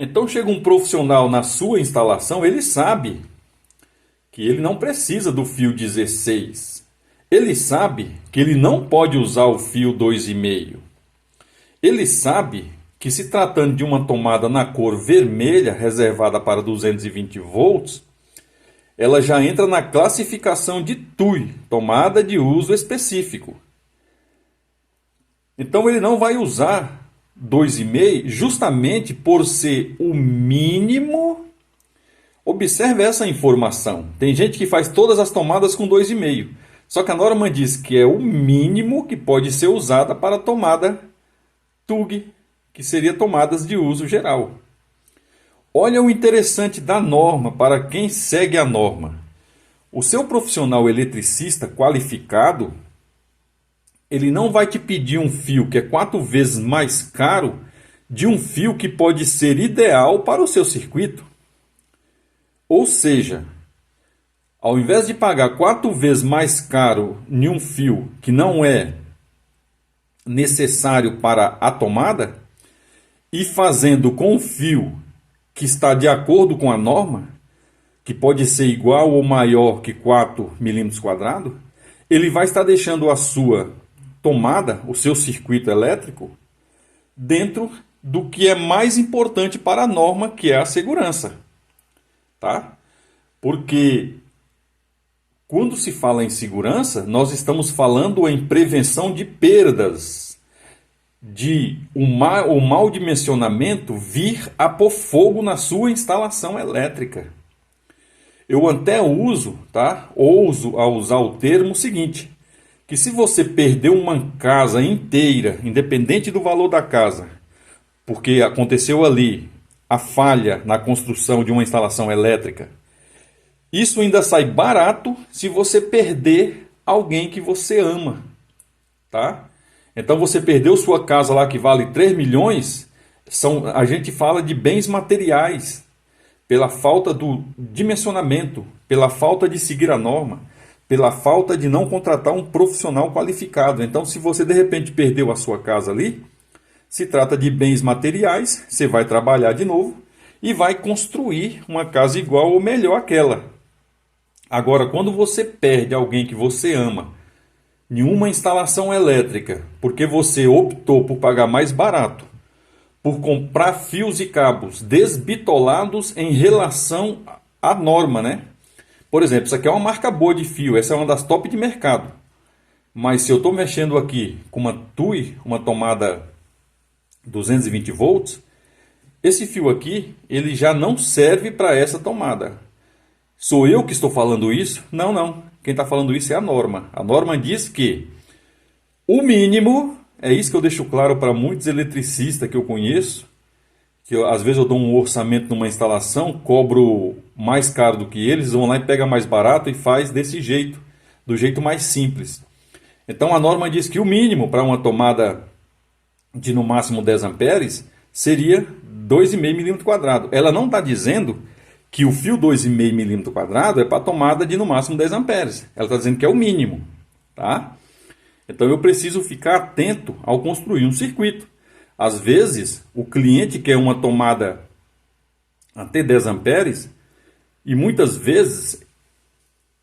Então chega um profissional na sua instalação, ele sabe que ele não precisa do fio 16. Ele sabe que ele não pode usar o fio 2,5. Ele sabe que, se tratando de uma tomada na cor vermelha, reservada para 220 volts, ela já entra na classificação de TUI, tomada de uso específico. Então ele não vai usar 2,5 justamente por ser o mínimo. Observe essa informação. Tem gente que faz todas as tomadas com 2,5. Só que a norma diz que é o mínimo que pode ser usada para a tomada TUG, que seria tomadas de uso geral. Olha o interessante da norma para quem segue a norma. O seu profissional eletricista qualificado, ele não vai te pedir um fio que é 4 vezes mais caro de um fio que pode ser ideal para o seu circuito. Ou seja, ao invés de pagar 4 vezes mais caro em um fio que não é necessário para a tomada, e fazendo com um fio que está de acordo com a norma, que pode ser igual ou maior que 4 milímetros quadrados, ele vai estar deixando a sua tomada, o seu circuito elétrico, dentro do que é mais importante para a norma, que é a segurança. Tá? Porque quando se fala em segurança, nós estamos falando em prevenção de perdas, de o mau dimensionamento vir a pôr fogo na sua instalação elétrica. Eu até ouso a usar o termo seguinte, que se você perder uma casa inteira, independente do valor da casa, porque aconteceu ali a falha na construção de uma instalação elétrica, isso ainda sai barato se você perder alguém que você ama, tá? Então você perdeu sua casa lá que vale 3 milhões, a gente fala de bens materiais, pela falta do dimensionamento, pela falta de seguir a norma, pela falta de não contratar um profissional qualificado. Então, se você de repente perdeu a sua casa ali, se trata de bens materiais, você vai trabalhar de novo e vai construir uma casa igual ou melhor àquela. Agora, quando você perde alguém que você ama em uma instalação elétrica, porque você optou por pagar mais barato, por comprar fios e cabos desbitolados em relação à norma, né? Por exemplo, isso aqui é uma marca boa de fio, essa é uma das top de mercado. Mas se eu estou mexendo aqui com uma TUI, uma tomada 220 volts, esse fio aqui, ele já não serve para essa tomada. Sou eu que estou falando isso? Não, não. Quem está falando isso é a norma. A norma diz que o mínimo, é isso que eu deixo claro para muitos eletricistas que eu conheço, que às vezes eu dou um orçamento numa instalação, cobro mais caro do que eles, vão lá e pega mais barato e faz desse jeito, do jeito mais simples. Então a norma diz que o mínimo para uma tomada de no máximo 10 amperes seria 2,5 milímetros quadrados. Ela não está dizendo que o fio 2,5 milímetros quadrados é para tomada de no máximo 10 amperes. Ela está dizendo que é o mínimo. Tá? Então eu preciso ficar atento ao construir um circuito. Às vezes o cliente quer uma tomada até 10 amperes e muitas vezes,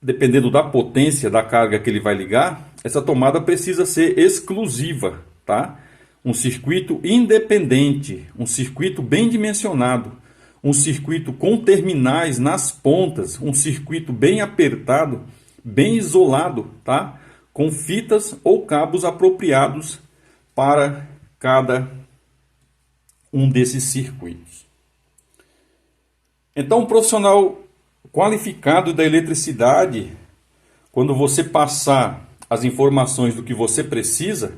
dependendo da potência da carga que ele vai ligar, essa tomada precisa ser exclusiva. Tá? Um circuito independente, um circuito bem dimensionado, um circuito com terminais nas pontas, um circuito bem apertado, bem isolado, tá? Com fitas ou cabos apropriados para cada um desses circuitos. Então, um profissional qualificado da eletricidade, quando você passar as informações do que você precisa,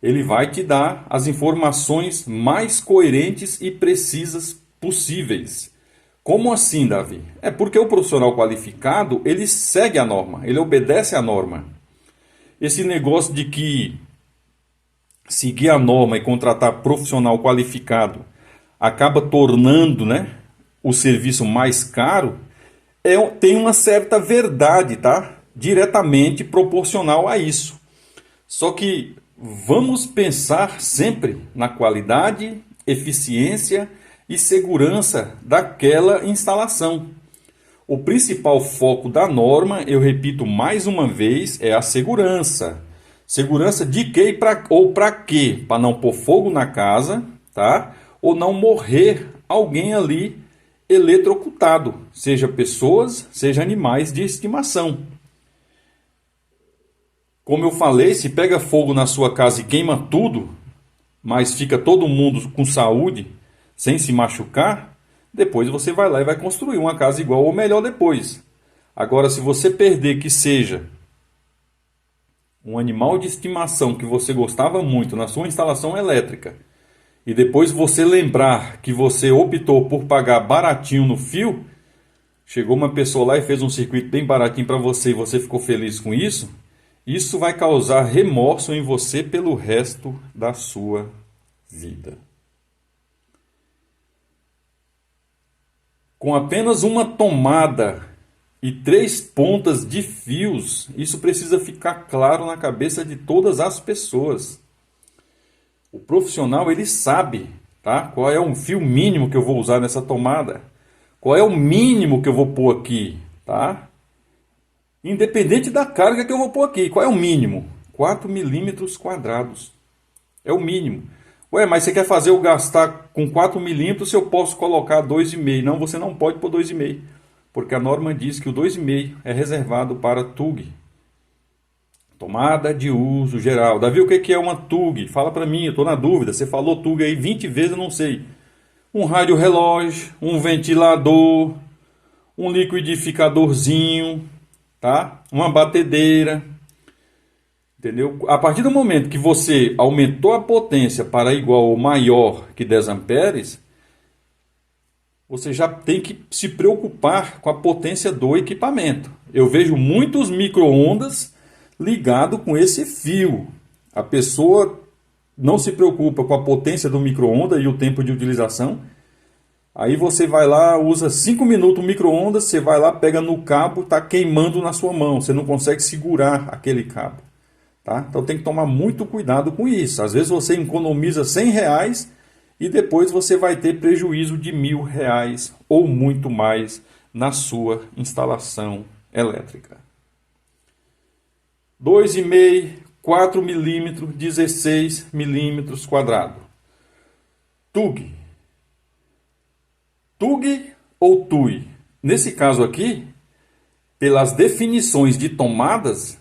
ele vai te dar as informações mais coerentes e precisas possíveis. Como assim, Davi? É porque o profissional qualificado, ele segue a norma, ele obedece à norma. Esse negócio de que seguir a norma e contratar profissional qualificado acaba tornando, né, o serviço mais caro, tem uma certa verdade, tá? Diretamente proporcional a isso. Só que vamos pensar sempre na qualidade, eficiência e segurança daquela instalação. O principal foco da norma, eu repito mais uma vez, é a segurança. Segurança de quê ou para quê? Para não pôr fogo na casa, tá? Ou não morrer alguém ali eletrocutado, seja pessoas, seja animais de estimação. Como eu falei, se pega fogo na sua casa e queima tudo, mas fica todo mundo com saúde, sem se machucar, depois você vai lá e vai construir uma casa igual ou melhor depois. Agora, se você perder que seja um animal de estimação que você gostava muito na sua instalação elétrica, e depois você lembrar que você optou por pagar baratinho no fio, chegou uma pessoa lá e fez um circuito bem baratinho para você e você ficou feliz com isso, isso vai causar remorso em você pelo resto da sua vida. Com apenas uma tomada e 3 pontas de fios, isso precisa ficar claro na cabeça de todas as pessoas. O profissional, ele sabe, tá? Qual é o fio mínimo que eu vou usar nessa tomada, qual é o mínimo que eu vou pôr aqui, tá? Independente da carga que eu vou pôr aqui, qual é o mínimo? 4 milímetros quadrados. É o mínimo. Ué, mas você quer fazer eu gastar com 4 milímetros se eu posso colocar 2,5? Não, você não pode pôr 2,5. Porque a norma diz que o 2,5 é reservado para TUG. Tomada de uso geral. Davi, o que é uma TUG? Fala para mim, eu estou na dúvida. Você falou TUG aí 20 vezes, eu não sei. Um rádio relógio, um ventilador, um liquidificadorzinho, tá? Uma batedeira, entendeu? A partir do momento que você aumentou a potência para igual ou maior que 10 amperes, você já tem que se preocupar com a potência do equipamento. Eu vejo muitos micro-ondas ligados com esse fio. A pessoa não se preocupa com a potência do micro-ondas e o tempo de utilização. Aí você vai lá, usa 5 minutos o micro-ondas, você vai lá, pega no cabo, está queimando na sua mão. Você não consegue segurar aquele cabo. Tá? Então tem que tomar muito cuidado com isso. Às vezes você economiza R$100 e depois você vai ter prejuízo de R$1.000 ou muito mais na sua instalação elétrica. 2,5, 4 milímetros, 16 milímetros quadrados. TUG. TUG ou TUI? Nesse caso aqui, pelas definições de tomadas,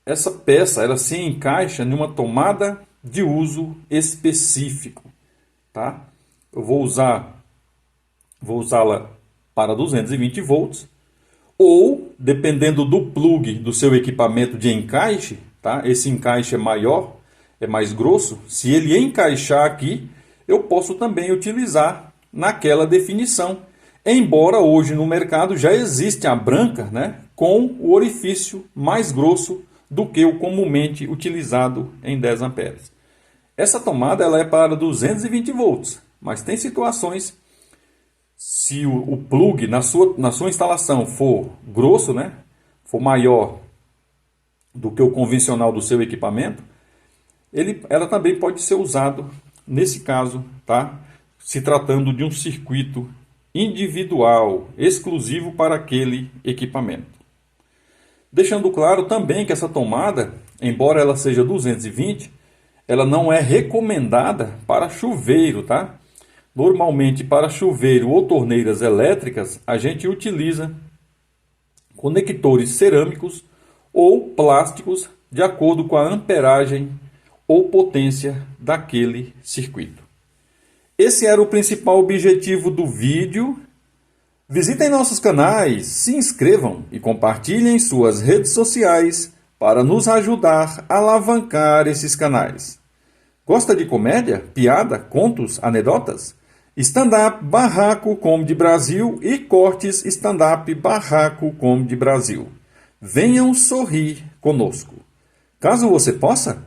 essa peça ela se encaixa em uma tomada de uso específico, tá? Eu vou usá-la para 220 volts ou, dependendo do plug do seu equipamento de encaixe, tá? Esse encaixe é maior, é mais grosso. Se ele encaixar aqui, eu posso também utilizar naquela definição. Embora hoje no mercado já existe a branca, né, com o orifício mais grosso do que o comumente utilizado em 10 amperes. Essa tomada ela é para 220 volts, mas tem situações, se o plug na sua instalação for grosso, né, for maior do que o convencional do seu equipamento, ela também pode ser usado nesse caso, tá? Se tratando de um circuito individual, exclusivo para aquele equipamento. Deixando claro também que essa tomada, embora ela seja 220, ela não é recomendada para chuveiro, tá? Normalmente para chuveiro ou torneiras elétricas, a gente utiliza conectores cerâmicos ou plásticos de acordo com a amperagem ou potência daquele circuito. Esse era o principal objetivo do vídeo. Visitem nossos canais, se inscrevam e compartilhem em suas redes sociais para nos ajudar a alavancar esses canais. Gosta de comédia, piada, contos, anedotas? Stand-up Barraco Comedy Brasil e cortes Stand-up Barraco Comedy Brasil. Venham sorrir conosco. Caso você possa,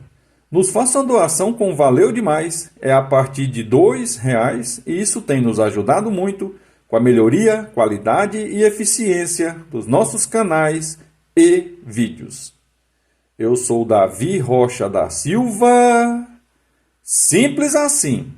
nos faça uma doação com Valeu Demais, é a partir de R$2 e isso tem nos ajudado muito com a melhoria, qualidade e eficiência dos nossos canais e vídeos. Eu sou Davi Rocha da Silva, simples assim.